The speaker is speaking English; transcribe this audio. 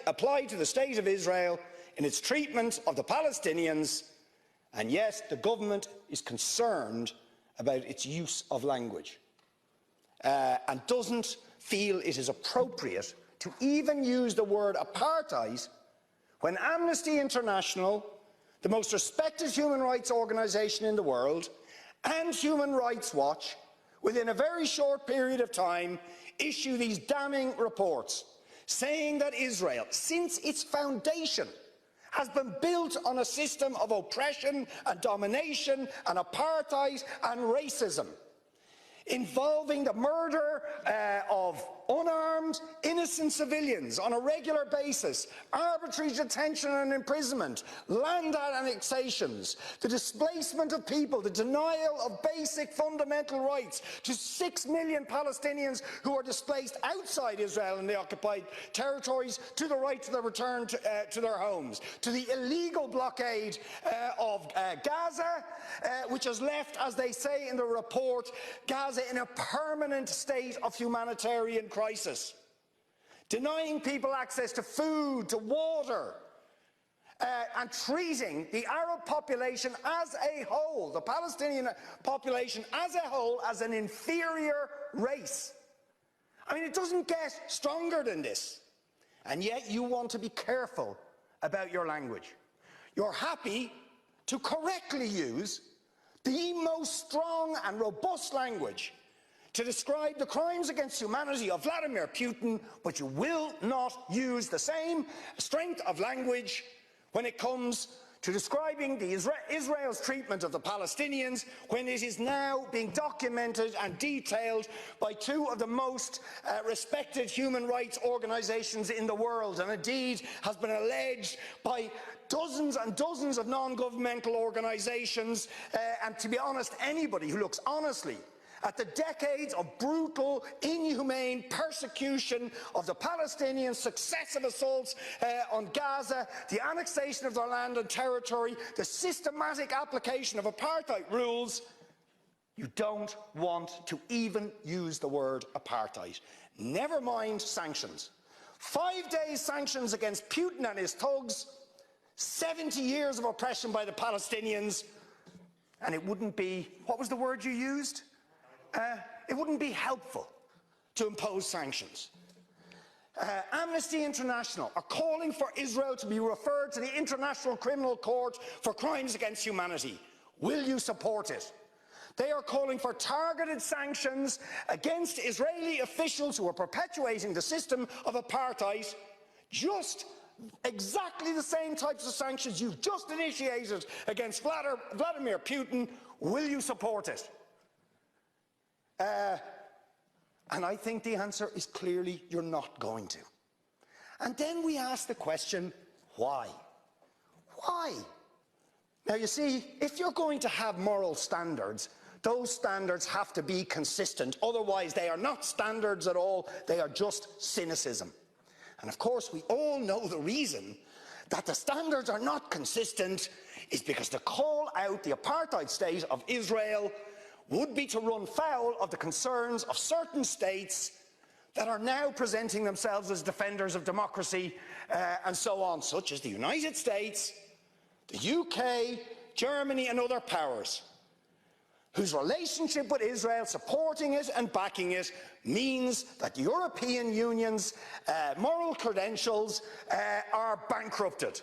applied to the State of Israel in its treatment of the Palestinians, and yes, the government is concerned about its use of language and doesn't feel it is appropriate to even use the word apartheid when Amnesty International, the most respected human rights organisation in the world, and Human Rights Watch, within a very short period of time, issue these damning reports, saying that Israel, since its foundation, has been built on a system of oppression and domination and apartheid and racism, involving the murder of unarmed, innocent civilians on a regular basis, arbitrary detention and imprisonment, land annexations, the displacement of people, the denial of basic fundamental rights to 6 million Palestinians who are displaced outside Israel and the occupied territories, to the right to their return to their homes, to the illegal blockade of Gaza, which has left, as they say in the report, Gaza in a permanent state of humanitarian crisis, denying people access to food, to water, and treating the Arab population as a whole, the Palestinian population as a whole, as an inferior race. I mean, it doesn't get stronger than this. And yet you want to be careful about your language. You're happy to correctly use the most strong and robust language to describe the crimes against humanity of Vladimir Putin, but you will not use the same strength of language when it comes to describing Israel's treatment of the Palestinians, when it is now being documented and detailed by two of the most respected human rights organisations in the world, and indeed has been alleged by dozens and dozens of non-governmental organisations, and to be honest, anybody who looks honestly at the decades of brutal, inhumane persecution of the Palestinians, successive assaults on Gaza, the annexation of their land and territory, the systematic application of apartheid rules, you don't want to even use the word apartheid. Never mind sanctions. 5 days sanctions against Putin and his thugs, 70 years of oppression by the Palestinians, and it wouldn't be, what was the word you used? It wouldn't be helpful to impose sanctions. Amnesty International are calling for Israel to be referred to the International Criminal Court for crimes against humanity. Will you support it? They are calling for targeted sanctions against Israeli officials who are perpetuating the system of apartheid, just exactly the same types of sanctions you've just initiated against Vladimir Putin. Will you support it? And I think the answer is clearly you're not going to. And then we ask the question, why? Why? Now you see, if you're going to have moral standards, those standards have to be consistent. Otherwise they are not standards at all, they are just cynicism. And of course we all know the reason that the standards are not consistent is because to call out the apartheid state of Israel would be to run foul of the concerns of certain states that are now presenting themselves as defenders of democracy and so on, such as the United States, the UK, Germany and other powers, whose relationship with Israel, supporting it and backing it, means that the European Union's moral credentials are bankrupted.